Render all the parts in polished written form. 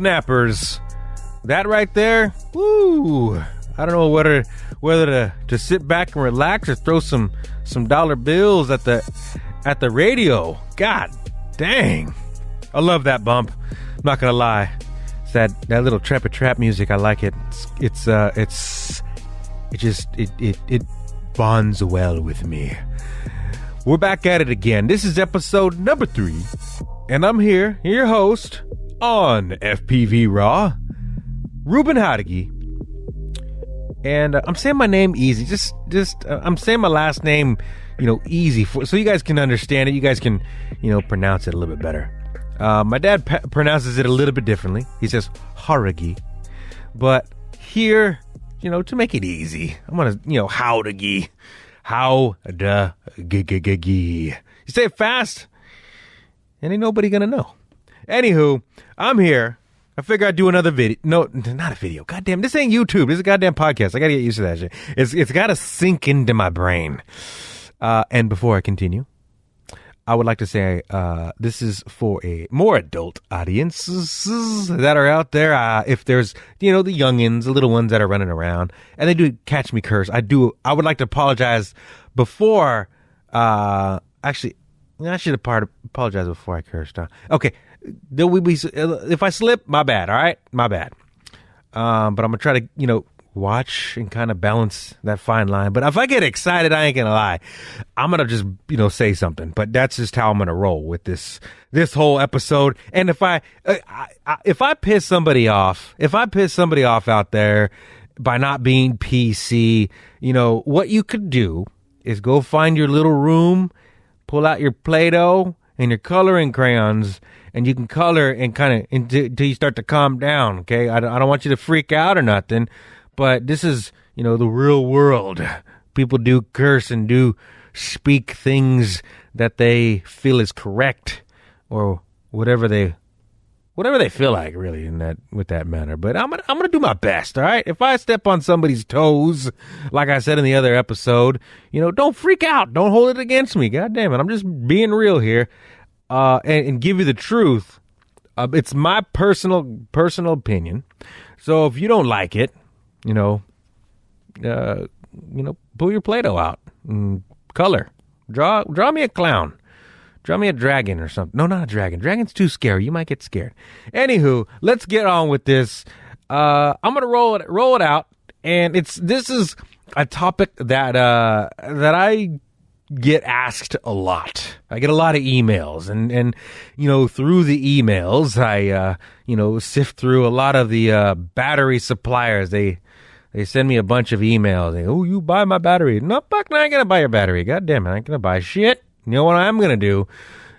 snappers. That right there, woo! I don't know whether to sit back and relax or throw some dollar bills at the radio. God dang, I love that bump. I'm not gonna lie, it's that little trap music. I like it. It bonds well with me. We're back at it again. This is episode number 3, and I'm here, your host on FPV RAW, Ruben Hadegi. And I'm saying my name easy. I'm saying my last name, easy so you guys can understand it. You guys can, pronounce it a little bit better. My dad pronounces it a little bit differently. He says Haragi, but here, to make it easy, I'm gonna, Howdagi, Howdagi. You say it fast, and ain't nobody gonna know. Anywho, I'm here. I figure I'd do another video. No, not a video. Goddamn, this ain't YouTube. This is a goddamn podcast. I gotta get used to that shit. It's gotta sink into my brain. And before I continue, I would like to say this is for a more adult audiences that are out there. If there's, the youngins, the little ones that are running around, and they do catch me curse, I would like to apologize before. Actually, I should apologize before I cursed. Okay. There will be, if I slip, my bad. All right, my bad. But I'm gonna try to, watch and kind of balance that fine line. But if I get excited, I ain't gonna lie. I'm gonna just, say something. But that's just how I'm gonna roll with this whole episode. And if I piss somebody off, out there by not being PC, what you could do is go find your little room, pull out your Play-Doh and your coloring crayons, and you can color and kind of until you start to calm down. Okay, I don't want you to freak out or nothing, but this is the real world. People do curse and do speak things that they feel is correct, or whatever they feel like, really, with that manner. But I'm gonna do my best. All right, if I step on somebody's toes, like I said in the other episode, don't freak out. Don't hold it against me. God damn it, I'm just being real here. And give you the truth. It's my personal opinion. So if you don't like it, pull your Play-Doh out and color. Draw me a clown. Draw me a dragon or something. No, not a dragon. Dragon's too scary. You might get scared. Anywho, let's get on with this. I'm gonna roll it out, and this is a topic that I get asked a lot. I get a lot of emails, and through the emails, I sift through a lot of the battery suppliers. They send me a bunch of emails. You buy my battery? No, fuck, I ain't gonna buy your battery. God damn it, I ain't gonna buy shit. You know what I'm gonna do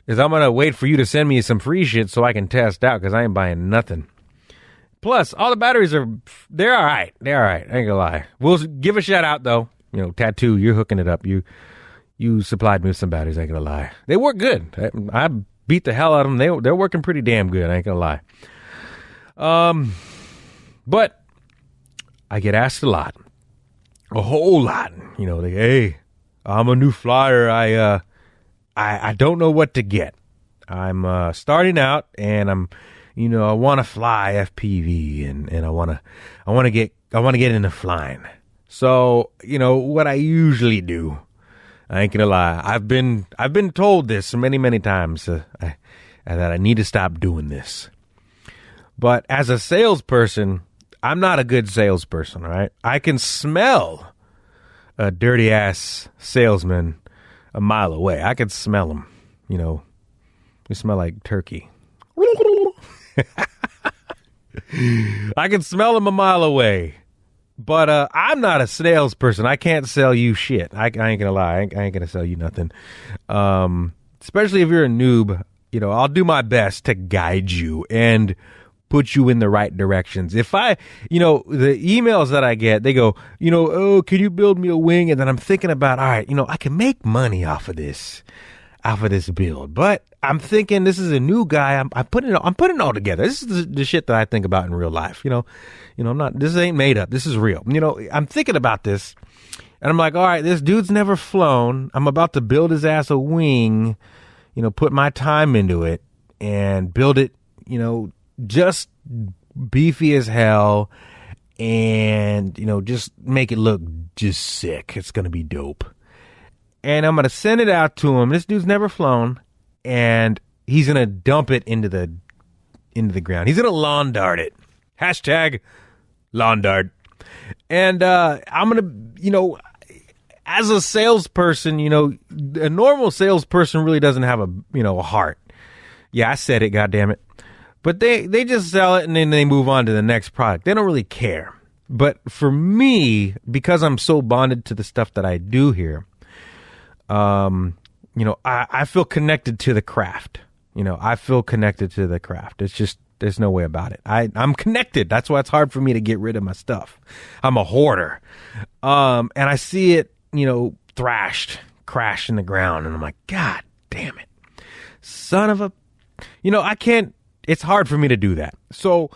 is I'm gonna wait for you to send me some free shit so I can test out, because I ain't buying nothing. Plus, all the batteries they're all right. They're all right. I ain't gonna lie. We'll give a shout out though. Tattoo, you're hooking it up. You supplied me with some batteries, I ain't gonna lie. They work good. I beat the hell out of them. They're working pretty damn good, I ain't gonna lie. But I get asked a lot. A whole lot. Hey, I'm a new flyer. I don't know what to get. I'm starting out, and I'm I want to fly FPV, and I want to get into flying. So, what I usually do, I ain't gonna lie, I've been told this many times that I need to stop doing this. But as a salesperson, I'm not a good salesperson, all right? I can smell a dirty ass salesman a mile away. I can smell him. We smell like turkey. I can smell him a mile away. But I'm not a salesperson. I can't sell you shit. I ain't gonna lie. I ain't gonna sell you nothing. Especially if you're a noob. I'll do my best to guide you and put you in the right directions. If the emails that I get, they go, oh, can you build me a wing? And then I'm thinking about, all right, I can make money off of this build. But I'm thinking, this is a new guy. I'm putting it all together. This is the shit that I think about in real life. I'm not, this ain't made up. This is real. I'm thinking about this, and I'm like, all right, this dude's never flown. I'm about to build his ass a wing, put my time into it and build it, just beefy as hell, and just make it look just sick. It's gonna be dope. And I'm gonna send it out to him. This dude's never flown, and he's gonna dump it into the ground. He's gonna lawn dart it. Hashtag lawn dart. And I'm gonna, as a salesperson, a normal salesperson really doesn't have a heart. Yeah, I said it, goddammit. But they just sell it and then they move on to the next product. They don't really care. But for me, because I'm so bonded to the stuff that I do here, I feel connected to the craft. I feel connected to the craft. It's just, there's no way about it. I'm connected. That's why it's hard for me to get rid of my stuff. I'm a hoarder. And I see it, thrashed, crashed in the ground. And I'm like, God damn it. Son of a, I can't, it's hard for me to do that. So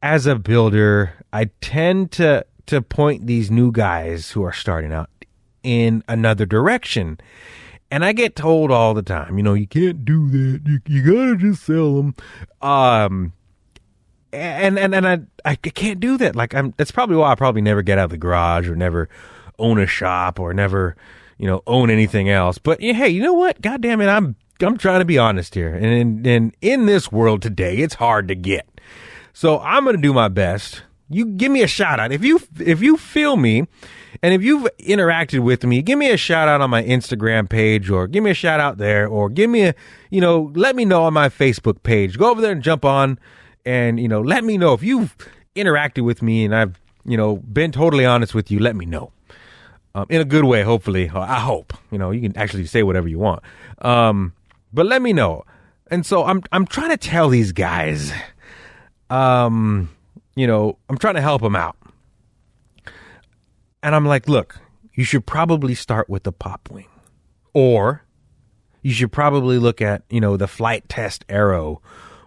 as a builder, I tend to point these new guys who are starting out in another direction. And I get told all the time, you can't do that. You gotta just sell them. And I can't do that. Like, that's probably why I probably never get out of the garage or never own a shop or never, own anything else. But hey, you know what? God damn it. I'm trying to be honest here. And in this world today, it's hard to get. So I'm going to do my best. You give me a shout out. If you feel me and if you've interacted with me, give me a shout out on my Instagram page, or give me a shout out there, or give me let me know on my Facebook page. Go over there and jump on and, let me know if you've interacted with me and I've, been totally honest with you. Let me know. In a good way, hopefully. I hope. You can actually say whatever you want. But let me know. And so I'm trying to tell these guys, I'm trying to help them out. And I'm like, look, you should probably start with the pop wing, or you should probably look at, the flight test Arrow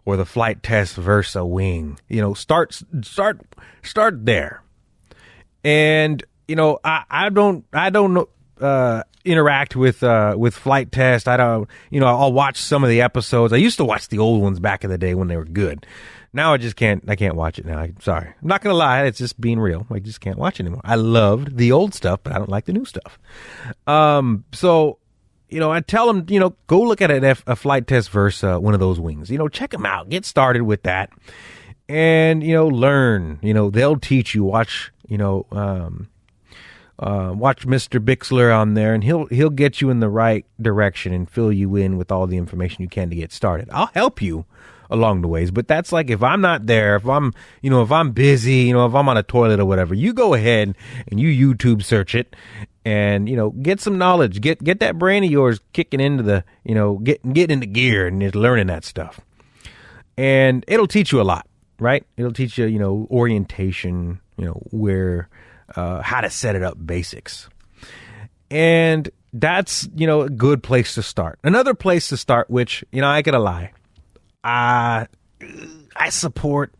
or the flight test Versa wing. Start there. And I don't interact with flight test. I don't, I'll watch some of the episodes. I used to watch the old ones back in the day when they were good. Now I can't watch it now. I'm sorry. I'm not going to lie. It's just being real. I just can't watch it anymore. I loved the old stuff, but I don't like the new stuff. So, I tell them, go look at a flight test Versa, one of those wings, check them out, get started with that and, learn, they'll teach you, watch Mr. Bixler on there, and he'll get you in the right direction and fill you in with all the information you can to get started. I'll help you along the ways, but that's like if I'm not there, if I'm busy, if I'm on a toilet or whatever, you go ahead and you YouTube search it and, get some knowledge, get that brain of yours kicking into the, get into gear and just learning that stuff. And it'll teach you a lot, right? It'll teach you, orientation, where, how to set it up, basics. And that's, a good place to start. Another place to start, which, I gotta lie, I support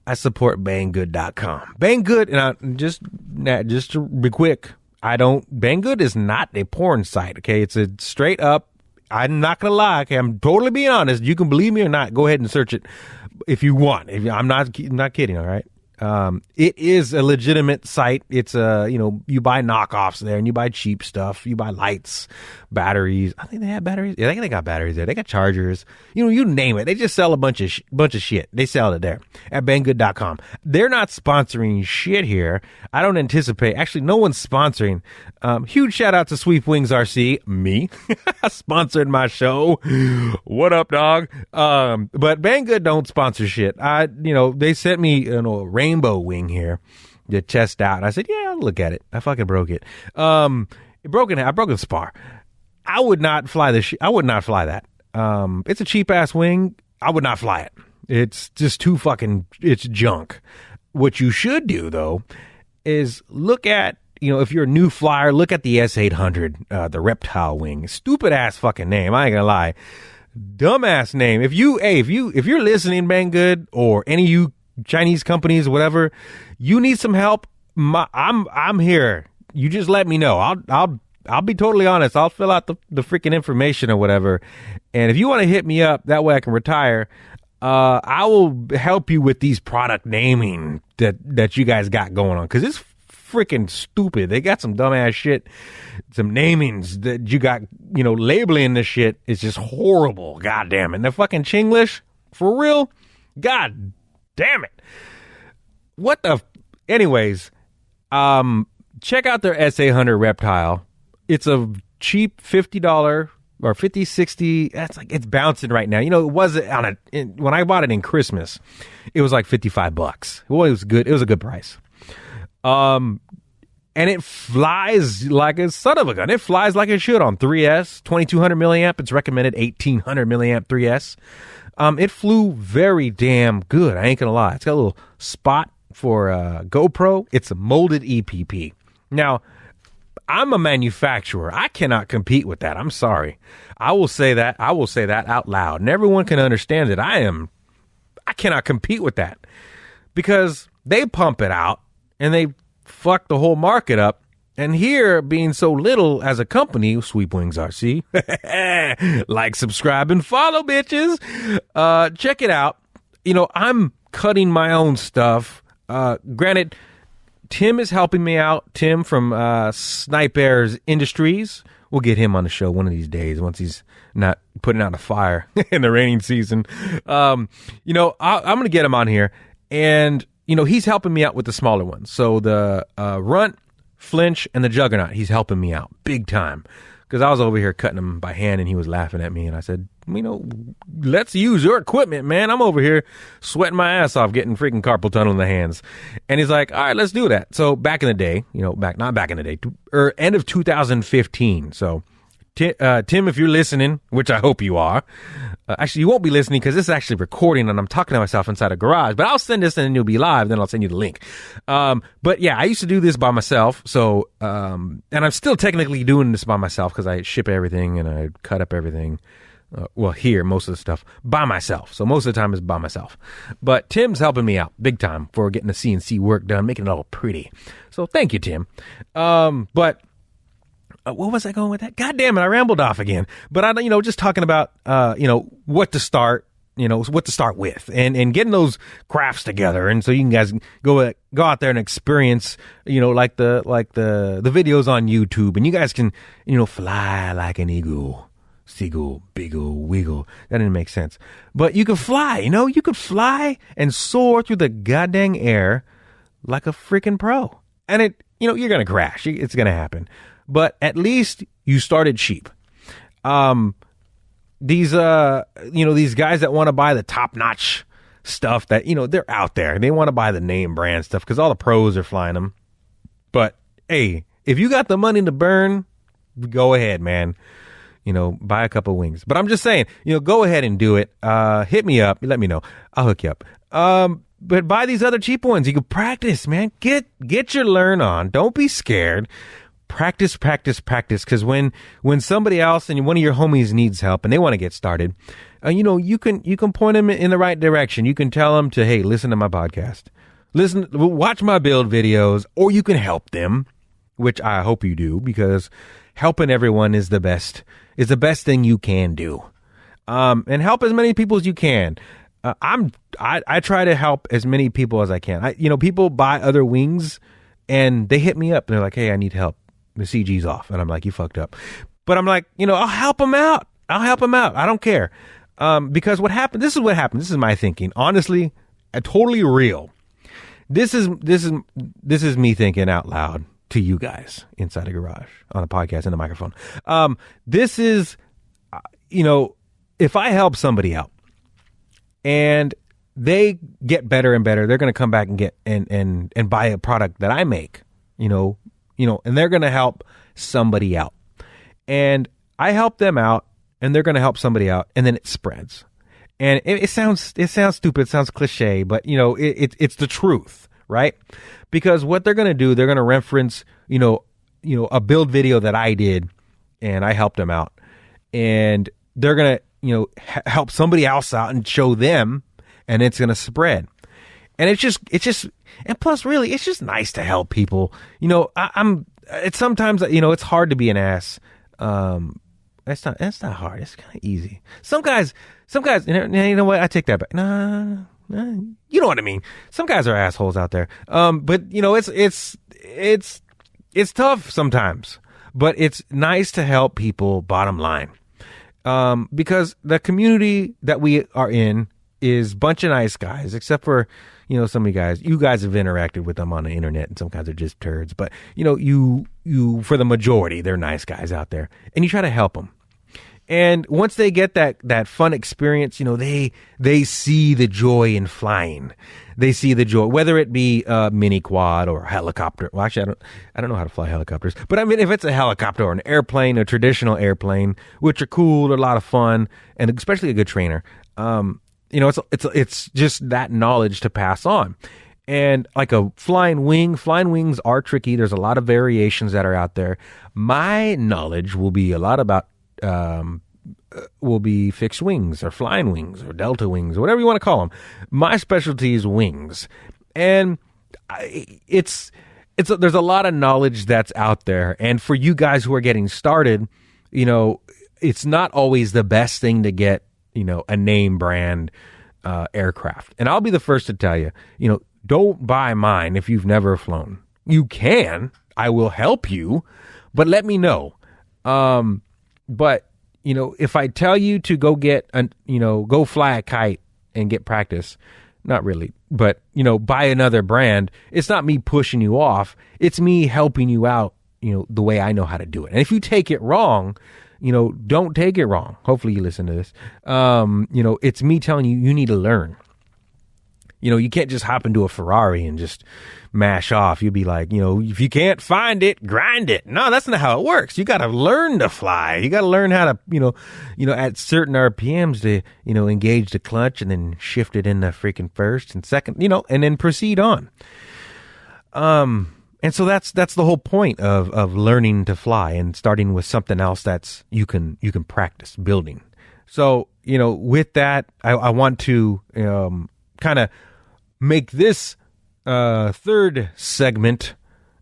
Banggood.com. Banggood, and just to be quick, Banggood is not a porn site, okay? It's a straight up, I'm not gonna lie, okay? I'm totally being honest. You can believe me or not, go ahead and search it if you want. I'm not kidding, all right? It is a legitimate site. It's you buy knockoffs there and you buy cheap stuff. You buy lights, batteries. I think they have batteries. Yeah, they got batteries there. They got chargers. You name it. They just sell a bunch of shit. They sell it there at banggood.com. They're not sponsoring shit here. I don't anticipate. Actually, no one's sponsoring. Huge shout out to SweepwingsRC, me, sponsored my show. What up, dog? But Banggood don't sponsor shit. They sent me a rainbow wing here to test out. And I said, yeah, I'll look at it. I fucking broke it. I broke the spar. I would not fly I would not fly that. It's a cheap ass wing. I would not fly it. It's just too fucking, it's junk. What you should do though is look at, if you're a new flyer, look at the S800, the reptile wing. Stupid ass fucking name. I ain't gonna lie. Dumbass name. If you're listening, Banggood, or any of you Chinese companies, whatever, you need some help, I'm here. You just let me know. I'll be totally honest. I'll fill out the freaking information or whatever. And if you want to hit me up, that way I can retire. I will help you with these product naming that you guys got going on, because it's freaking stupid. They got some dumbass shit, some namings that you got, labeling this shit is just horrible. God damn it. And the fucking Chinglish, for real? God damn it. What the? Anyways, check out their SA100 Reptile. It's a cheap $50 or 50, 60. That's like, it's bouncing right now. It was when I bought it in Christmas, it was like $55. Well, it was good. It was a good price. And it flies like a son of a gun. It flies like it should on 3S, 2200 milliamp. It's recommended 1800 milliamp 3S. It flew very damn good. I ain't gonna lie. It's got a little spot for GoPro. It's a molded EPP. Now, I'm a manufacturer. I cannot compete with that. I'm sorry. I will say that out loud, and everyone can understand it. I cannot compete with that, because they pump it out and they fuck the whole market up. And here, being so little as a company, SweepwingsRC, like, subscribe, and follow, bitches. Check it out. I'm cutting my own stuff. Granted, Tim is helping me out. Tim from Sniper's Industries. We'll get him on the show one of these days once he's not putting out a fire in the raining season. I'm going to get him on here. And, he's helping me out with the smaller ones. So the Runt, Flinch, and the Juggernaut, he's helping me out big time. Because I was over here cutting him by hand and he was laughing at me. And I said, let's use your equipment, man. I'm over here sweating my ass off getting freaking carpal tunnel in the hands. And he's like, all right, let's do that. So back in the day, end of 2015. So Tim, if you're listening, which I hope you are, actually you won't be listening because this is actually recording and I'm talking to myself inside a garage, but I'll send this and you'll be live. Then I'll send you the link. But yeah, I used to do this by myself. So, and I'm still technically doing this by myself because I ship everything and I cut up everything. Here, most of the stuff by myself. So most of the time is by myself. But Tim's helping me out big time for getting the CNC work done, making it all pretty. So thank you, Tim. But what was I going with that? God damn it, I rambled off again. But just talking about what to start, what to start with, and getting those crafts together, and so you can guys go out there and experience, like the videos on YouTube, and you guys can fly like an eagle. Seagull, beagle, wiggle. That didn't make sense. But you could fly, you could fly and soar through the goddamn air like a freaking pro. And you're going to crash. It's going to happen. But at least you started cheap. These guys that want to buy the top-notch stuff that, they're out there. They want to buy the name brand stuff because all the pros are flying them. But, hey, if you got the money to burn, go ahead, man. Buy a couple wings. But I'm just saying, go ahead and do it. Hit me up. Let me know. I'll hook you up. But buy these other cheap ones. You can practice, man. Get your learn on. Don't be scared. Practice. Because when somebody else and one of your homies needs help and they want to get started, you can point them in the right direction. You can tell them to, hey, listen to my podcast. Watch my build videos, or you can help them, which I hope you do, because helping everyone is the best thing you can do. And help as many people as you can. I try to help as many people as I can. People buy other wings and they hit me up and they're like, hey, I need help. The CG's off. And I'm like, you fucked up. But I'm like, I'll help them out. I don't care. Because this is what happened. This is my thinking. Honestly, totally real. This is me thinking out loud to you guys inside a garage on a podcast and a microphone. This is, if I help somebody out and they get better and better, they're going to come back and get and buy a product that I make, and they're going to help somebody out, and I help them out and they're going to help somebody out, and then it spreads. And it sounds stupid. It sounds cliche, but it's the truth, right? Because what they're going to do, they're going to reference, a build video that I did and I helped them out, and they're going to, help somebody else out and show them, and it's going to spread. And it's just, and plus really, it's just nice to help people. It's sometimes, it's hard to be an ass, That's not hard. It's kind of easy. Some guys, you know what? I take that back. Nah, you know what I mean. Some guys are assholes out there. But you know, it's tough sometimes, but it's nice to help people, bottom line. Because the community that we are in is a bunch of nice guys, except for, you know, some of you guys have interacted with them on the internet, and some guys are just turds, but you know, you, for the majority, they're nice guys out there, and you try to help them. And once they get that fun experience, you know, they see the joy in flying. They see the joy, whether it be a mini quad or a helicopter. Well, actually, I don't know how to fly helicopters, but I mean, if it's a helicopter or an airplane, a traditional airplane, which are cool, they're a lot of fun, and especially a good trainer. You know, it's just that knowledge to pass on. And like a flying wings are tricky. There's a lot of variations that are out there. My knowledge will be a lot about will be fixed wings or flying wings or delta wings or whatever you want to call them. My specialty is wings, and there's a lot of knowledge that's out there. And for you guys who are getting started, you know, it's not always the best thing to get, you know, a name brand aircraft. And I'll be the first to tell you, you know, don't buy mine if you've never flown. You can, I will help you, but let me know. But, you know, if I tell you to go go fly a kite and get practice, not really, but, you know, buy another brand, it's not me pushing you off. It's me helping you out, you know, the way I know how to do it. And if you take it wrong, you know, don't take it wrong. Hopefully you listen to this. You know, it's me telling you, you need to learn. You know, you can't just hop into a Ferrari and just mash off. You'd be like, you know, if you can't find it, grind it. No, that's not how it works. You got to learn to fly. You got to learn how to, you know, at certain RPMs to, you know, engage the clutch and then shift it in the freaking first and second, you know, and then proceed on. And so that's the whole point of learning to fly and starting with something else that's you can practice building. So, you know, with that, I want to kind of make this third segment,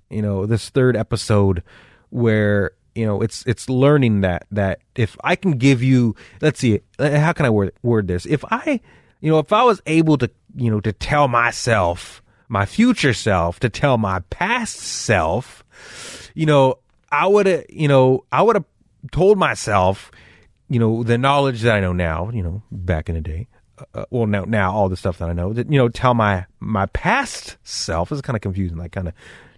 you know, this third episode where, you know, it's learning that if I can give you, let's see, how can I word this? If I was able to, you know, to tell myself, my future self, to tell my past self, you know, I would have told myself, you know, the knowledge that I know now, you know, back in the day, now all the stuff that I know, that, you know, tell my past self. It's kind of confusing, like kind of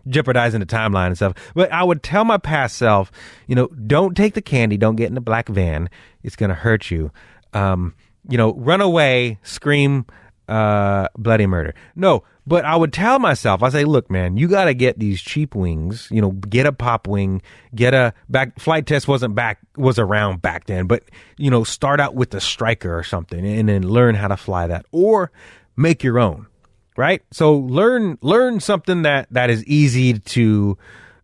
jeopardizing the timeline and stuff. But I would tell my past self, you know, don't take the candy, don't get in the black van. It's going to hurt you. You know, run away, scream, bloody murder. No, but I would tell myself, I say, look, man, you got to get these cheap wings, you know, get a pop wing, flight test was around back then, but, you know, start out with the Striker or something and then learn how to fly that or make your own, right? So learn something that is easy to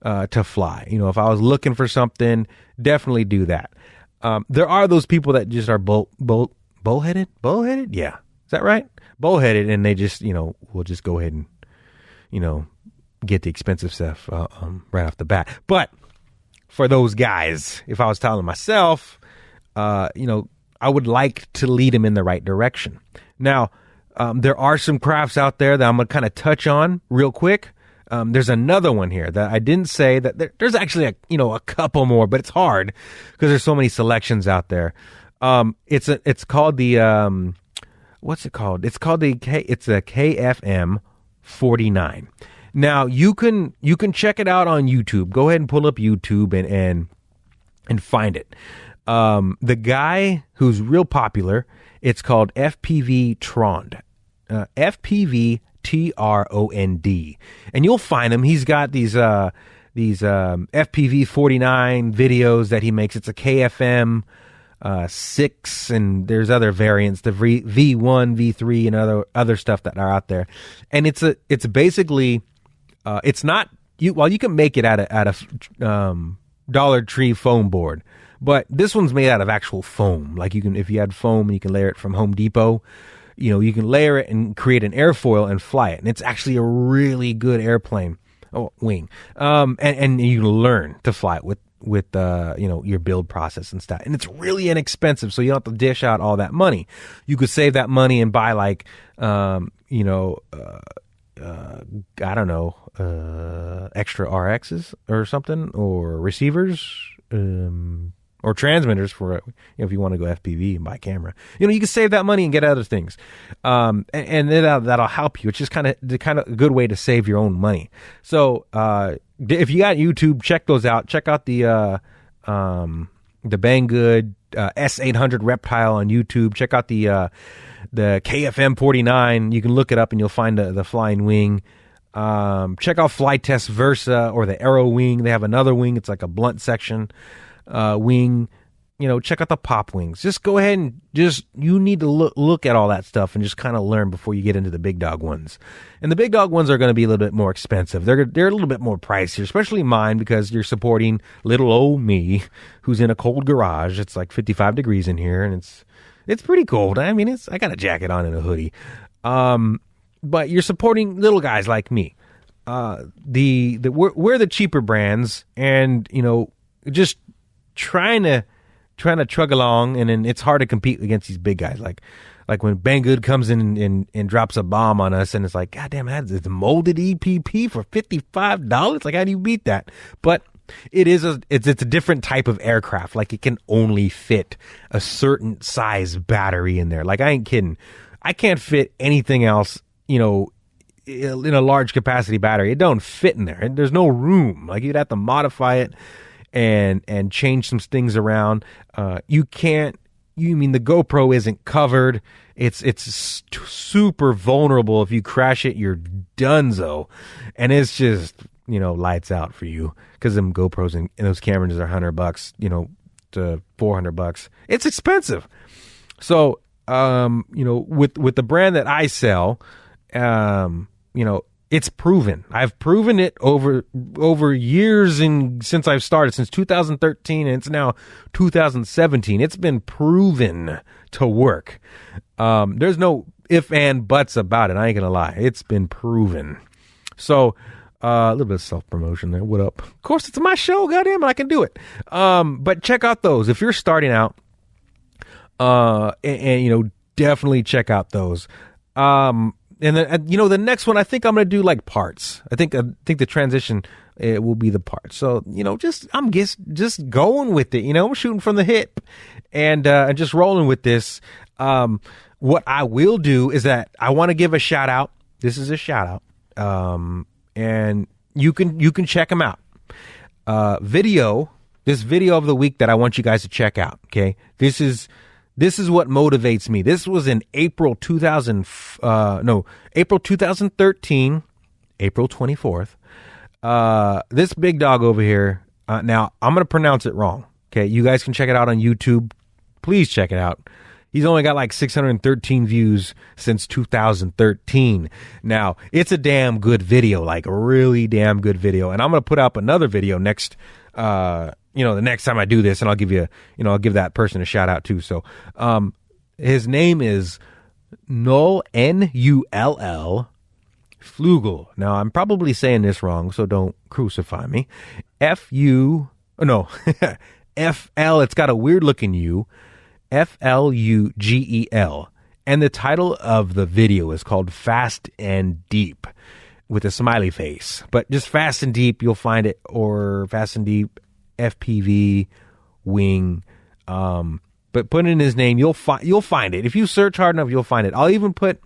fly. You know, if I was looking for something, definitely do that. There are those people that just are bullheaded. Yeah. Is that right? Bullheaded, and they just, you know, will just go ahead and, you know, get the expensive stuff right off the bat. But for those guys, if I was telling myself, you know, I would like to lead them in the right direction. Now, there are some crafts out there that I'm going to kind of touch on real quick. There's another one here that I didn't say that there's actually a couple more, but it's hard because there's so many selections out there. It's called the what's it called? It's called the KFM 49. Now you can check it out on YouTube. Go ahead and pull up YouTube and find it. The guy who's real popular, it's called FPV Trond. FPV TROND. And you'll find him. He's got these FPV 49 videos that he makes. It's a KFM 6, and there's other variants, the V1, V3, and other stuff that are out there. And it's basically it's not you. Well, you can make it out of Dollar Tree foam board, but this one's made out of actual foam. Like if you had foam and you can layer it from Home Depot, you know, you can layer it and create an airfoil and fly it. And it's actually a really good wing. And you learn to fly it your build process and stuff. And it's really inexpensive, so you don't have to dish out all that money. You could save that money and buy like I don't know, extra RXs or something, or receivers, or transmitters for, if you want to go FPV and buy a camera. You can save that money and get other things, and that'll help you. It's just kind of a good way to save your own money. So if you got YouTube, check those out. Check out the Banggood S800 Reptile on YouTube. Check out the KFM 49. You can look it up and you'll find the flying wing. Check out Flight Test Versa or the Arrow wing. They have another wing. It's like a blunt section wing. Check out the pop wings. Just go ahead and you need to look at all that stuff and just kind of learn before you get into the big dog ones. And the big dog ones are going to be a little bit more expensive. They're a little bit more pricey, especially mine, because you're supporting little old me who's in a cold garage. It's like 55 degrees in here, and it's pretty cold. I mean, I got a jacket on and a hoodie. But you're supporting little guys like me. We're the cheaper brands, and just trying to chug along, and then it's hard to compete against these big guys. Like when Banggood comes in and drops a bomb on us, and it's like, God damn, it's molded EPP for $55. Like, how do you beat that? But it's a different type of aircraft. Like, it can only fit a certain size battery in there. Like, I ain't kidding. I can't fit anything else, in a large capacity battery. It don't fit in there. There's no room. Like, you'd have to modify it and change some things around. The GoPro isn't covered. It's super vulnerable. If you crash it, you're donezo. And it's just, lights out for you, because them GoPros and those cameras are $100, to $400. It's expensive. So, with the brand that I sell, it's proven. I've proven it over years, and since I've started, since 2013, and it's now 2017. It's been proven to work. There's no if and buts about it. I ain't gonna lie. It's been proven. So a little bit of self-promotion there. What up? Of course, it's my show. Goddamn it, I can do it. But check out those if you're starting out. Definitely check out those. And then, the next one, I think I'm going to do like parts. I think the transition will be the parts. So, I'm just going with it, I'm shooting from the hip and just rolling with this. What I will do is that I want to give a shout out. This is a shout out. And you can check them out. This video of the week that I want you guys to check out. Okay. This is what motivates me. This was in April 2013, April 24th. This big dog over here. Now I'm going to pronounce it wrong. Okay. You guys can check it out on YouTube. Please check it out. He's only got like 613 views since 2013. Now, it's a damn good video, like a really damn good video. And I'm going to put up another video next, the next time I do this, and I'll give I'll give that person a shout out too. So, his name is Null, Null Flügel. Now, I'm probably saying this wrong, so don't crucify me. FL, it's got a weird looking U. FLUGEL. And the title of the video is called Fast and Deep, with a smiley face. But just Fast and Deep, you'll find it, or Fast and Deep FPV wing. But put in his name, you'll find it. If you search hard enough, you'll find it. I'll even put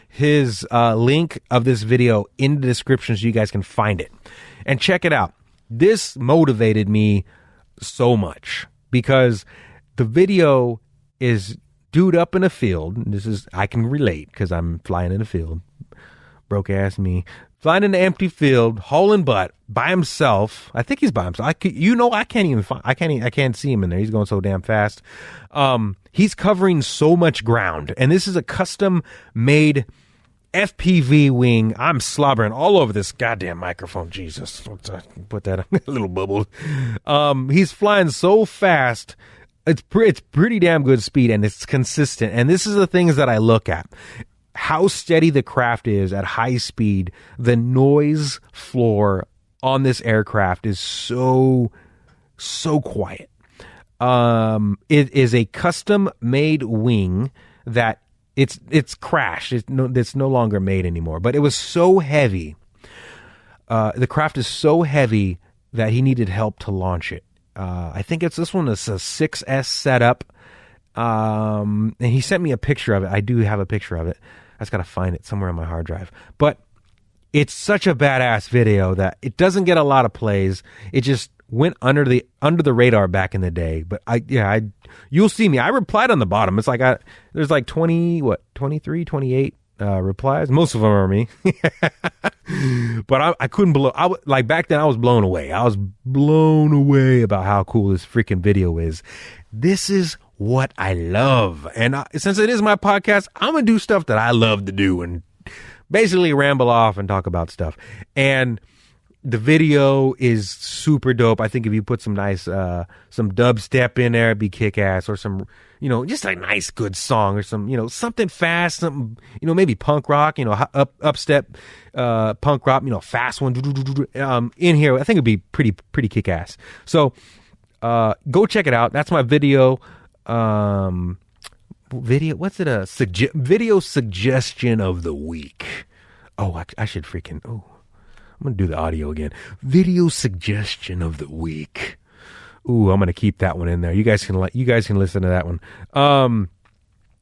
his link of this video in the description so you guys can find it and check it out. This motivated me so much because the video is dude up in a field. I can relate because I'm flying in a field. Broke ass me. Flying in an empty field, hauling butt by himself. I think he's by himself. I can't see him in there. He's going so damn fast. He's covering so much ground, and this is a custom made FPV wing. I'm slobbering all over this goddamn microphone. Jesus, put that a little bubble. He's flying so fast. It's pretty damn good speed, and it's consistent. And this is the things that I look at. How steady the craft is at high speed. The noise floor on this aircraft is so so quiet. It is a custom made wing that it's crashed. It's no longer made anymore, but it was so heavy. The craft is so heavy that he needed help to launch it. I think this one is a 6S setup. And he sent me a picture of it. I do have a picture of it. I just got to find it somewhere on my hard drive, but it's such a badass video that it doesn't get a lot of plays. It just went under the radar back in the day. But you'll see me. I replied on the bottom. It's like there's like 23, 28 replies. Most of them are me. But I couldn't like back then I was blown away. I was blown away about how cool this freaking video is. This is what I love. And since it is my podcast, I'm going to do stuff that I love to do and basically ramble off and talk about stuff. And the video is super dope. I think if you put some nice, some dubstep in there, it'd be kick ass, or some, just a nice good song, or some, something fast, something, maybe punk rock, upstep, punk rock, fast one, in here. I think it'd be pretty kick ass. So, go check it out. That's my video. What's it? Video suggestion of the week. Oh, I should freaking, I'm going to do the audio again. Video suggestion of the week. Ooh, I'm going to keep that one in there. You guys can listen to that one. I'm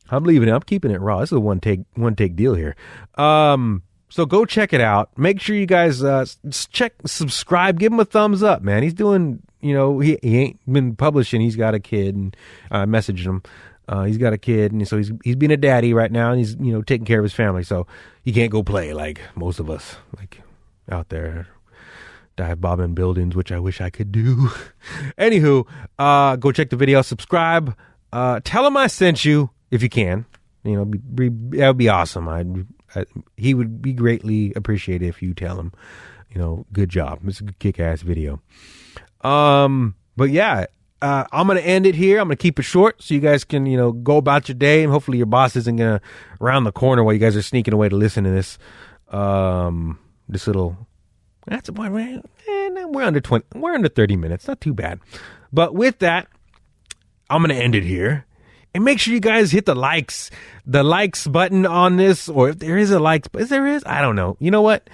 leaving it. I'm keeping it raw. This is a one take deal here. So go check it out. Make sure you guys, subscribe, give him a thumbs up, man. He's doing, he ain't been publishing. He's got a kid, and I messaged him. He's got a kid, and so he's being a daddy right now, and he's, taking care of his family. So he can't go play like most of us, like out there dive bombing buildings, which I wish I could do. Anywho, go check the video, subscribe, tell him I sent you if you can. That would be awesome. He would be greatly appreciated if you tell him, good job. It's a kick-ass video. But yeah, I'm going to end it here. I'm going to keep it short so you guys can, go about your day, and hopefully your boss isn't going to round the corner while you guys are sneaking away to listen to this. This little, we're under 20, we're under 30 minutes. Not too bad. But with that, I'm going to end it here. And make sure you guys hit the likes button on this, or if there is a likes, but there is, I don't know. You know what?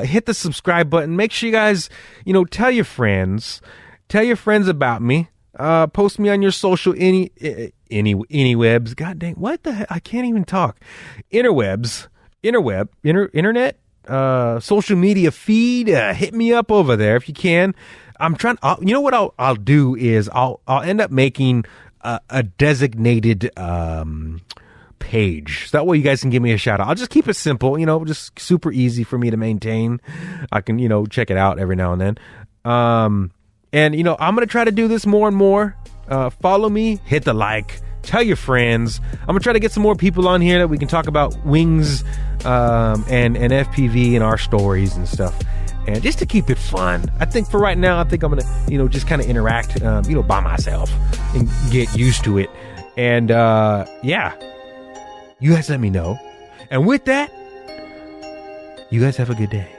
Hit the subscribe button. Make sure you guys, tell your friends about me. Post me on your social interwebs. God dang, what the heck? I can't even talk. Internet, social media feed. Hit me up over there if you can. I'm trying. What I'll do is I'll end up making a designated page, so that way you guys can give me a shout out. I'll just keep it simple, just super easy for me to maintain. I can check it out every now and then. And I'm gonna try to do this more and more. Follow me, hit the like, tell your friends. I'm gonna try to get some more people on here that we can talk about wings and FPV and our stories and stuff. And just to keep it fun, I think for right now, I'm gonna, just kind of interact, by myself and get used to it. And yeah, you guys let me know. And with that, you guys have a good day.